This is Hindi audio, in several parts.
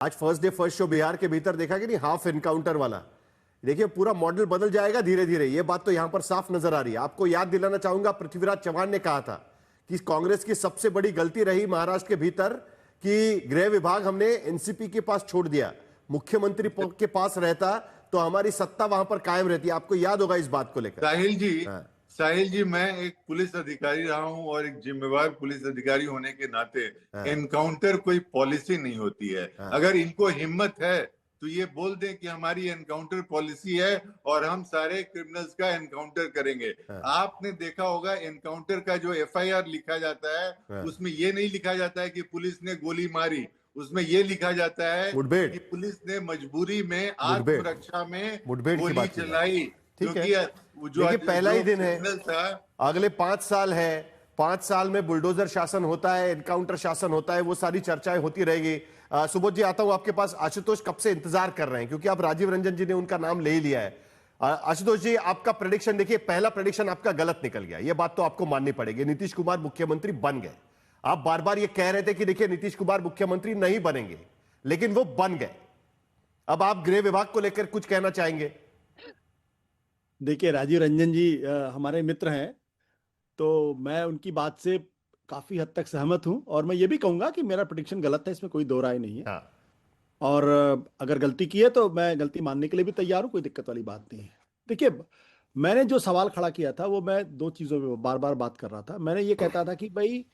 आज first day first show Bihar के भीतर देखा कि नहीं, हाफ एनकाउंटर वाला। देखिए पूरा मॉडल बदल जाएगा धीरे धीरे, ये बात तो यहां पर साफ नजर आ रही है। आपको याद दिलाना चाहूंगा, पृथ्वीराज चव्हाण ने कहा था कि कांग्रेस की सबसे बड़ी गलती रही महाराष्ट्र के भीतर कि गृह विभाग हमने एनसीपी के पास छोड़ दिया, मुख्यमंत्री के पास रहता तो हमारी सत्ता वहां पर कायम रहती। आपको याद होगा इस बात को लेकर। साहिल जी, मैं एक पुलिस अधिकारी रहा हूं और एक जिम्मेवार पुलिस अधिकारी होने के नाते एनकाउंटर कोई पॉलिसी नहीं होती है। अगर इनको हिम्मत है तो ये बोल दें कि हमारी एनकाउंटर पॉलिसी है और हम सारे क्रिमिनल्स का एनकाउंटर करेंगे। आपने देखा होगा एनकाउंटर का जो एफआईआर लिखा जाता है उसमें ये नहीं लिखा जाता है कि पुलिस ने गोली मारी, उसमें ये लिखा जाता है कि पुलिस ने मजबूरी में आत्मरक्षा में गोली चलाई। ठीक है, देखिए पहला ही दिन है, अगले 5 साल है, 5 साल में बुलडोजर शासन होता है, एनकाउंटर शासन होता है, वो सारी चर्चाएं होती रहेगी। सुबोध जी आता हूं आपके पास। आशुतोष कब से इंतजार कर रहे हैं, क्योंकि आप राजीव रंजन जी ने उनका नाम ले ही लिया है। आशुतोष जी आपका प्रेडिक्शन देखिए, पहला प्रेडिक्शन आपका गलत निकल गया, ये बात तो आपको माननी पड़ेगी। नीतीश कुमार मुख्यमंत्री बन गए। आप बार बार ये कह रहे थे कि देखिए नीतीश कुमार मुख्यमंत्री नहीं बनेंगे, लेकिन वो बन गए। अब आप गृह विभाग को लेकर कुछ कहना चाहेंगे? देखिए राजीव रंजन जी हमारे मित्र हैं, तो मैं उनकी बात से काफी हद तक सहमत हूं और मैं ये भी कहूंगा कि मेरा प्रेडिक्शन गलत है, इसमें कोई दो राय नहीं है। हाँ। और अगर गलती की है तो मैं गलती मानने के लिए भी तैयार हूं, कोई दिक्कत वाली बात नहीं है। देखिए मैंने जो सवाल खड़ा किया था वो मैं दो चीजों में बार बार बात कर रहा था। मैंने ये कहता था कि भाई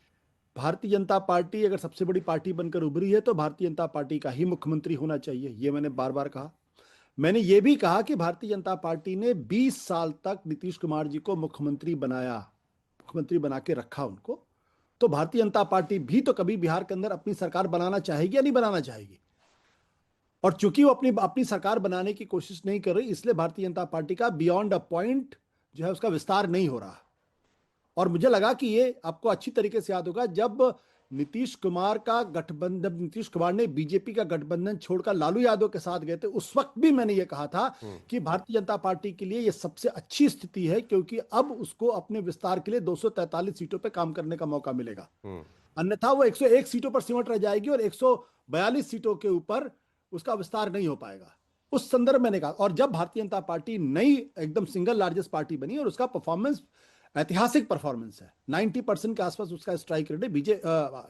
भारतीय जनता पार्टी अगर सबसे बड़ी पार्टी बनकर उभरी है तो भारतीय जनता पार्टी का ही मुख्यमंत्री होना चाहिए, ये मैंने बार बार कहा। मैंने ये भी कहा कि भारतीय जनता पार्टी ने 20 साल तक नीतीश कुमार जी को मुख्यमंत्री बनाया, मुख्यमंत्री बना के रखा उनको, तो भारतीय जनता पार्टी भी तो कभी बिहार के अंदर अपनी सरकार बनाना चाहेगी या नहीं बनाना चाहेगी। और चूंकि वो अपनी अपनी सरकार बनाने की कोशिश नहीं कर रही, इसलिए भारतीय जनता पार्टी का बियॉन्ड अ पॉइंट जो है उसका विस्तार नहीं हो रहा। और मुझे लगा कि ये आपको अच्छी तरीके से याद होगा, जब नीतीश कुमार का गठबंधन, नीतीश कुमार ने बीजेपी का गठबंधन छोड़कर लालू यादव के साथ गए थे, उस वक्त भी मैंने ये कहा था कि भारतीय जनता पार्टी के लिए ये सबसे अच्छी स्थिति है, क्योंकि अब उसको अपने विस्तार के लिए 243 सीटों पर काम करने का मौका मिलेगा। अन्यथा वो 101 सीटों पर सिमट रह जाएगी और 142 सीटों के ऊपर उसका विस्तार नहीं हो पाएगा। उस संदर्भ में मैंने कहा। और जब भारतीय जनता पार्टी नई एकदम सिंगल लार्जेस्ट पार्टी बनी और उसका परफॉर्मेंस ऐतिहासिक परफॉर्मेंस है, 90% के आसपास उसका स्ट्राइक रेट है,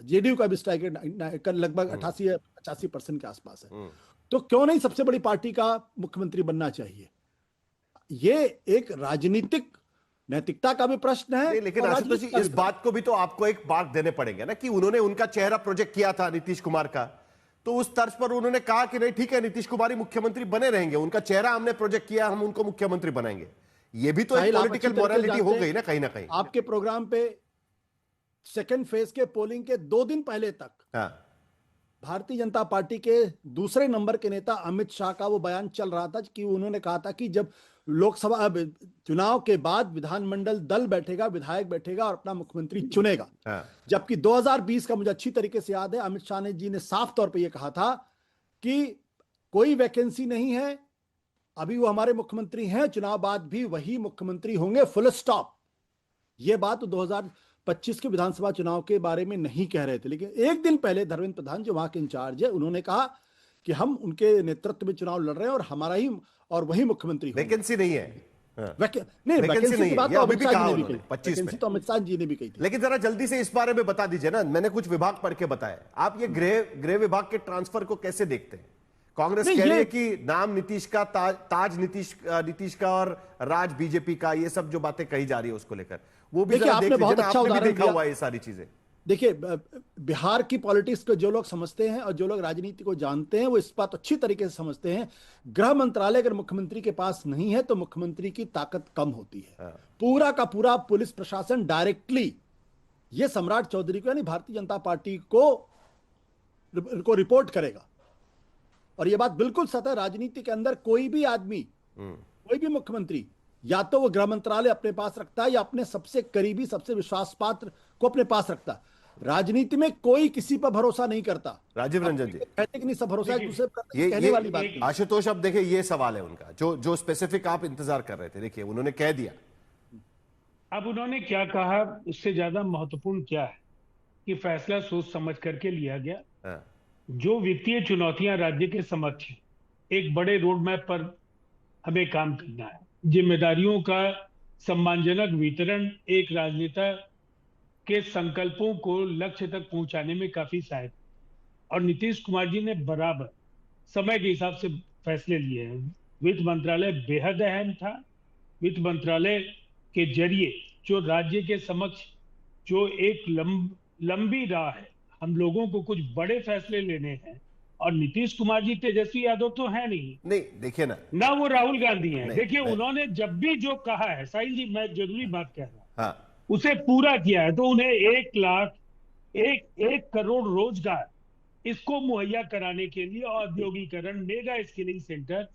जेडीयू का भी स्ट्राइक रेट लगभग 88-85% के आसपास है। तो क्यों नहीं सबसे बड़ी पार्टी का मुख्यमंत्री बनना चाहिए? ये एक राजनीतिक नैतिकता का भी प्रश्न है। लेकिन आशुतोष जी इस बात को भी तो आपको एक बात देने पड़ेंगे ना कि उन्होंने उनका चेहरा प्रोजेक्ट किया था नीतीश कुमार का, तो उस तर्ज पर उन्होंने कहा कि नहीं ठीक है नीतीश कुमार ही मुख्यमंत्री बने रहेंगे, उनका चेहरा हमने प्रोजेक्ट किया, हम उनको मुख्यमंत्री बनाएंगे। ये भी तो एक पॉलिटिकल मोरालिटी हो गई ना कहीं ना कहीं। आपके प्रोग्राम पे सेकंड फेज के पोलिंग के 2 दिन पहले तक भारतीय जनता पार्टी के दूसरे नंबर के नेता अमित शाह का वो बयान चल रहा था कि उन्होंने कहा था कि जब लोकसभा चुनाव के बाद विधानमंडल दल बैठेगा, विधायक बैठेगा और अपना मुख्यमंत्री चुनेगा। जबकि 2020 का मुझे अच्छी तरीके से याद है, अमित शाह जी ने साफ तौर पर यह कहा था कि कोई वैकेंसी नहीं है, अभी वो हमारे मुख्यमंत्री हैं, चुनाव बाद भी वही मुख्यमंत्री होंगे, फुल स्टॉप। ये बात तो 2025 के विधानसभा चुनाव के बारे में नहीं कह रहे थे, लेकिन एक दिन पहले धर्मेंद्र प्रधान जो वहां के इंचार्ज है, उन्होंने कहा कि हम उनके नेतृत्व में चुनाव लड़ रहे हैं और हमारा ही और वही मुख्यमंत्री होंगे। वैकेंसी नहीं है। नहीं, वैकेंसी की बात तो अमित शाह जी ने भी कही, 25 में तो अमित शाह जी ने भी कही थी। लेकिन जरा जल्दी से इस बारे में बता दीजिए ना, मैंने कुछ विभाग पढ़ के बताया, आप ये गृह विभाग के ट्रांसफर को कैसे देखते हैं? कांग्रेस कह रही है कि नाम नीतीश का, ताज नीतीश का और राज बीजेपी का, ये सब जो बातें कही जा रही है उसको लेकर, वो भी जरा देख लीजिए ना, आपने भी देखा हुआ है ये सारी चीजें। देखिए बिहार की पॉलिटिक्स को जो लोग समझते हैं और जो लोग राजनीति को जानते हैं वो इस बात अच्छी तरीके से समझते हैं, गृह मंत्रालय अगर मुख्यमंत्री के पास नहीं है तो मुख्यमंत्री की ताकत कम होती है। पूरा का पूरा पुलिस प्रशासन डायरेक्टली ये सम्राट चौधरी को यानी भारतीय जनता पार्टी को रिपोर्ट करेगा। और यह बात बिल्कुल सच है, राजनीति के अंदर कोई भी आदमी, कोई भी मुख्यमंत्री या तो वो गृह मंत्रालय अपने पास रखता है या अपने सबसे करीबी, सबसे विश्वास पात्र को अपने पास रखता है। राजनीति में कोई किसी पर भरोसा नहीं करता। राजीव रंजन जी कहते कि नहीं सब भरोसा एक दूसरे पर करते हैं, कहने वाली बात नहीं। आशुतोष अब देखिए ये सवाल है उनका, जो स्पेसिफिक आप इंतजार कर रहे थे, देखिए उन्होंने कह दिया। अब उन्होंने क्या कहा उससे ज्यादा महत्वपूर्ण क्या है कि फैसला सोच समझ करके लिया गया। जो वित्तीय चुनौतियां राज्य के समक्ष हैं, एक बड़े रोड मैप पर हमें काम करना है। जिम्मेदारियों का सम्मानजनक वितरण एक राजनेता के संकल्पों को लक्ष्य तक पहुंचाने में काफी सहायक, और नीतीश कुमार जी ने बराबर समय के हिसाब से फैसले लिए हैं। वित्त मंत्रालय बेहद अहम था। वित्त मंत्रालय के जरिए जो राज्य के समक्ष जो एक लंबी राह है, हम लोगों को कुछ बड़े फैसले लेने हैं, और नीतीश कुमार जी तेजस्वी यादव तो है नहीं, देखिए ना वो राहुल गांधी हैं। देखिए उन्होंने जब भी जो कहा है, साहिल जी मैं जरूरी बात कह रहा हूं, हाँ, उसे पूरा किया है। तो उन्हें 1 करोड़ रोजगार इसको मुहैया कराने के लिए औद्योगिकरण, मेगा स्किलिंग सेंटर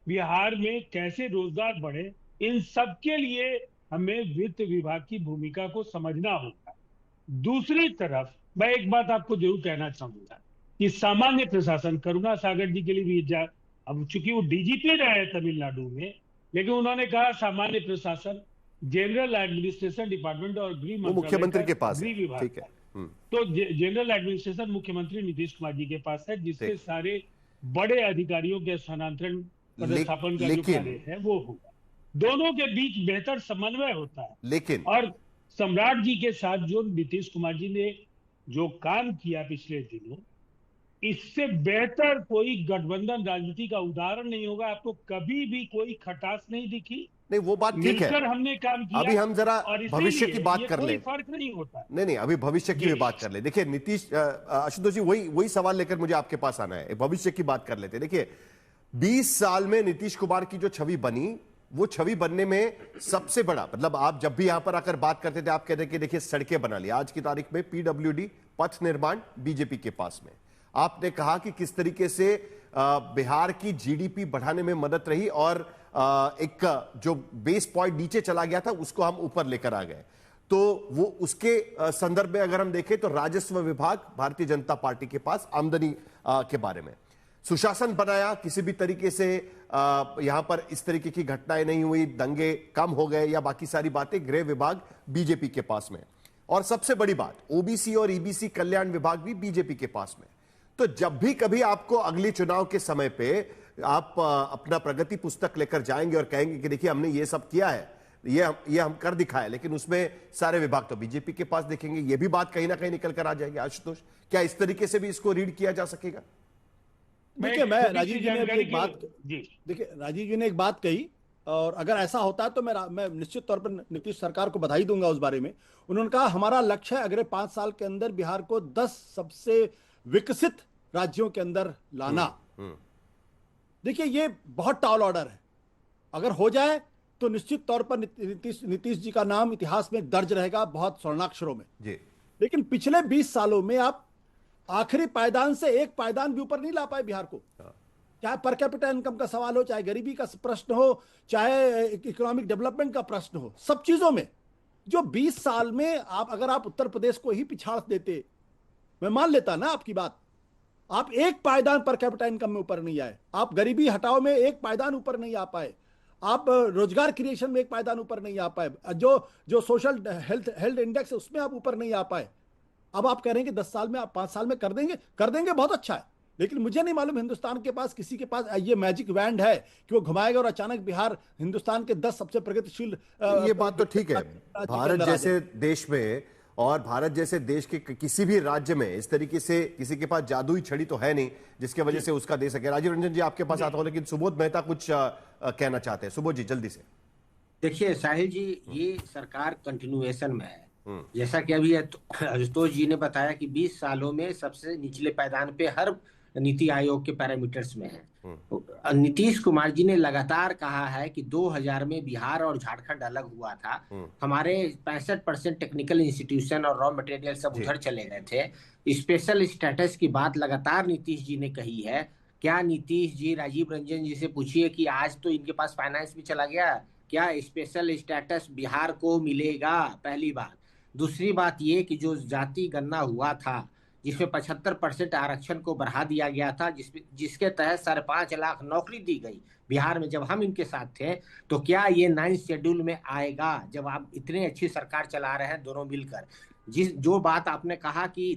बिहार में कैसे रोजगार बढ़े, इन सब के लिए हमें वित्त विभाग की भूमिका को समझना होगा। दूसरी तरफ मैं एक बात आपको जरूर कहना चाहूंगा कि सामान्य प्रशासन, करुणा सागर जी के लिए भी अब चूंकि वो डीजीपी रहे तमिलनाडु में, लेकिन उन्होंने कहा सामान्य प्रशासन जनरल एडमिनिस्ट्रेशन डिपार्टमेंट और गृह मंत्रालय मुख्यमंत्री के पास गृह है, विभाग ठीक है। तो जनरल एडमिनिस्ट्रेशन मुख्यमंत्री नीतीश कुमार जी के पास है, जिससे सारे बड़े अधिकारियों के स्थानांतरण पदस्थापन का जो कार्य है वो होगा। दोनों के बीच बेहतर समन्वय होता है। लेकिन और सम्राट जी के साथ जो नीतीश कुमार जी ने जो काम किया पिछले दिनों, इससे बेहतर कोई गठबंधन राजनीति का उदाहरण नहीं होगा। आपको कभी भी कोई खटास नहीं दिखी। नहीं, वो बात ठीक है। मिलकर हमने काम किया। अभी हम जरा और भविष्य की बात कर ले। फर्क नहीं होता। नहीं, अभी भविष्य की भी बात कर ले। देखिए नीतीश, आशुतोष जी, वही सवाल लेकर मुझे आपके पास आना है। भविष्य की बात कर लेते हैं। देखिए 20 साल में नीतीश कुमार की जो छवि बनी, वो छवि बनने में सबसे बड़ा, मतलब आप जब भी यहां पर आकर बात करते थे, आप कहते कि देखिए सड़कें बना ली। आज की तारीख में पीडब्ल्यूडी, पथ निर्माण बीजेपी के पास में। आपने कहा कि किस तरीके से बिहार की जीडीपी बढ़ाने में मदद रही, और एक जो बेस पॉइंट नीचे चला गया था उसको हम ऊपर लेकर आ गए। तो वो उसके संदर्भ में अगर हम देखें तो राजस्व विभाग भारतीय जनता पार्टी के पास आमदनी के बारे में सुशासन बनाया, किसी भी तरीके से यहां पर इस तरीके की घटनाएं नहीं हुई, दंगे कम हो गए या बाकी सारी बातें, गृह विभाग बीजेपी के पास में। और सबसे बड़ी बात, ओबीसी और ईबीसी कल्याण विभाग भी बीजेपी के पास में। तो जब भी कभी आपको अगली चुनाव के समय पे आप अपना प्रगति पुस्तक लेकर जाएंगे और कहेंगे कि देखिए हमने ये सब किया है, ये हम कर दिखाए, लेकिन उसमें सारे विभाग तो बीजेपी के पास देखेंगे, ये भी बात कहीं ना कहीं निकल कर आ जाएगी। आशुतोष, क्या इस तरीके से भी इसको रीड किया जा सकेगा? देखिए राजीव जी ने एक बात, देखिए राजीव जी ने एक बात कही, और अगर ऐसा होता है तो मैं निश्चित तौर पर नीतीश सरकार को बधाई दूंगा उस बारे में। उन्होंने कहा हमारा लक्ष्य है अगले 5 साल के अंदर बिहार को 10 सबसे विकसित राज्यों के अंदर लाना। देखिए ये बहुत टॉल ऑर्डर है। अगर हो जाए तो निश्चित तौर पर नीतीश जी का नाम इतिहास में दर्ज रहेगा, बहुत स्वर्णाक्षरों में जी। लेकिन पिछले 20 सालों में आप आखिरी पायदान से एक पायदान भी ऊपर नहीं ला पाए बिहार को। चाहे पर कैपिटा इनकम का सवाल हो, चाहे गरीबी का प्रश्न हो, चाहे इकोनॉमिक डेवलपमेंट का प्रश्न हो, सब चीजों में जो 20 साल में अगर आप उत्तर प्रदेश को ही पिछाड़ देते, मैं मान लेता ना आपकी बात, आप एक पायदान पर कैपिटा इनकम में ऊपर नहीं आए, आप गरीबी हटाओ में एक पायदान ऊपर नहीं आ पाए, आप रोजगार क्रिएशन में एक पायदान ऊपर नहीं आ पाए, जो सोशल हेल्थ इंडेक्स है उसमें आप ऊपर नहीं आ पाए। अब आप कह रहे हैं कि 10 साल में, आप 5 साल में कर देंगे, बहुत अच्छा है। लेकिन मुझे नहीं मालूम हिंदुस्तान के पास किसी के पास ये मैजिक वैंड है कि वो घुमाएगा और अचानक बिहार हिंदुस्तान के 10 सबसे प्रगतिशील। ये बात तो ठीक है, भारत जैसे देश में और भारत जैसे देश के किसी भी राज्य में इस तरीके से किसी के पास जादुई छड़ी तो है नहीं जिसके वजह से उसका दे सके। राजीव रंजन जी आपके पास आता हूं, लेकिन सुबोध मेहता कुछ कहना चाहते हैं। सुबोध जी जल्दी से। देखिए साहिल जी, ये सरकार कंटिन्यूएशन में है। जैसा कि अभी आशुतोष जी ने बताया कि 20 सालों में सबसे निचले पायदान पे हर नीति आयोग के पैरामीटर्स में है। नीतीश कुमार जी ने लगातार कहा है कि 2000 में बिहार और झारखंड अलग हुआ था, हमारे 65% टेक्निकल इंस्टीट्यूशन और रॉ मटेरियल सब उधर चले गए थे। स्पेशल स्टेटस की बात लगातार नीतीश जी ने कही है। क्या नीतीश जी राजीव रंजन जी से पूछिए कि आज तो इनके पास फाइनेंस भी चला गया, क्या स्पेशल स्टेटस बिहार को मिलेगा? पहली बात। दूसरी बात ये कि जो जाति गणना हुआ था जिसमें 75% आरक्षण को बढ़ा दिया गया था, जिसके तहत 5.5 लाख नौकरी दी गई बिहार में जब हम इनके साथ थे, तो क्या ये 9th शेड्यूल में आएगा जब आप इतनी अच्छी सरकार चला रहे हैं दोनों मिलकर? जो बात आपने कहा कि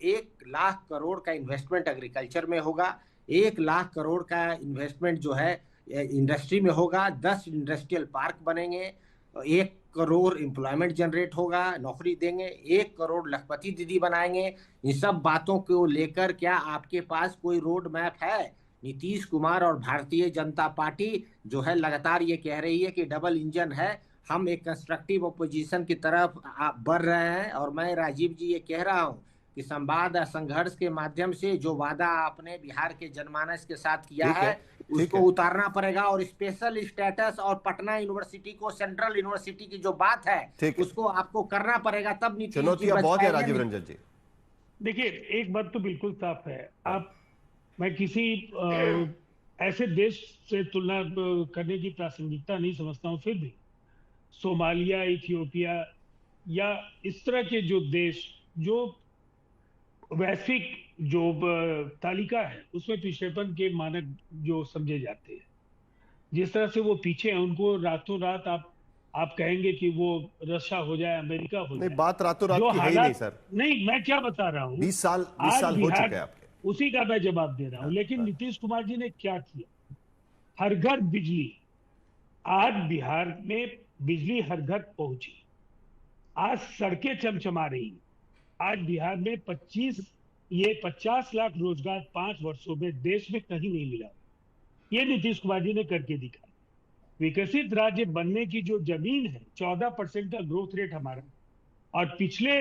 1 लाख करोड़ का इन्वेस्टमेंट एग्रीकल्चर में होगा, 1 लाख करोड़ का इन्वेस्टमेंट जो है इंडस्ट्री में होगा, 10 इंडस्ट्रियल पार्क बनेंगे, 1 करोड़ एम्प्लॉयमेंट जनरेट होगा, नौकरी देंगे, 1 करोड़ लखपति दीदी बनाएंगे। इन सब बातों को लेकर क्या आपके पास कोई रोड मैप है? नीतीश कुमार और भारतीय जनता पार्टी जो है लगातार ये कह रही है कि डबल इंजन है, हम एक कंस्ट्रक्टिव ओपोजिशन की तरफ बढ़ रहे हैं। और मैं राजीव जी ये कह रहा हूँ कि संवाद संघर्ष के माध्यम से जो वादा आपने बिहार के जनमानस के साथ किया है उसको उतारना पड़ेगा, और स्पेशल स्टेटस और पटना यूनिवर्सिटी को सेंट्रल यूनिवर्सिटी की जो बात है उसको आपको करना पड़ेगा, तब नीतीश जी बहुत है। राजीव रंजन जी देखिए, एक बात तो बिल्कुल साफ है, मैं किसी ऐसे देश से तुलना करने की प्रासंगिकता नहीं समझता हूँ, फिर भी सोमालिया, इथियोपिया या इस तरह के जो देश जो वैश्विक जो तालिका है उसमें पिछड़ेपन के मानक जो समझे जाते हैं, जिस तरह से वो पीछे हैं, उनको रातों रात आप कहेंगे कि वो रशिया हो जाए, अमेरिका हो जाए। बात रातों रात की है ही नहीं सर। नहीं, मैं क्या बता रहा हूँ, 20 साल हो चुके हैं आपके, उसी का मैं जवाब दे रहा हूँ। लेकिन नीतीश कुमार जी ने क्या किया? हर घर बिजली। आज बिहार में बिजली हर घर पहुंची, आज सड़कें चमचमा रही। आज बिहार में 50 लाख रोजगार 5 वर्षों में देश में कहीं नहीं मिला। ये नीतीश कुमार जी ने करके दिखाया। विकसित राज्य बनने की जो जमीन है, 14% का ग्रोथ रेट हमारा, और पिछले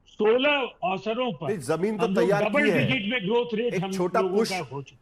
16 अवसरों पर जमीन तो तैयार डबल की है। डिजिट में ग्रोथ रेट एक हम छोटा लोगों पुश का हो चुका है।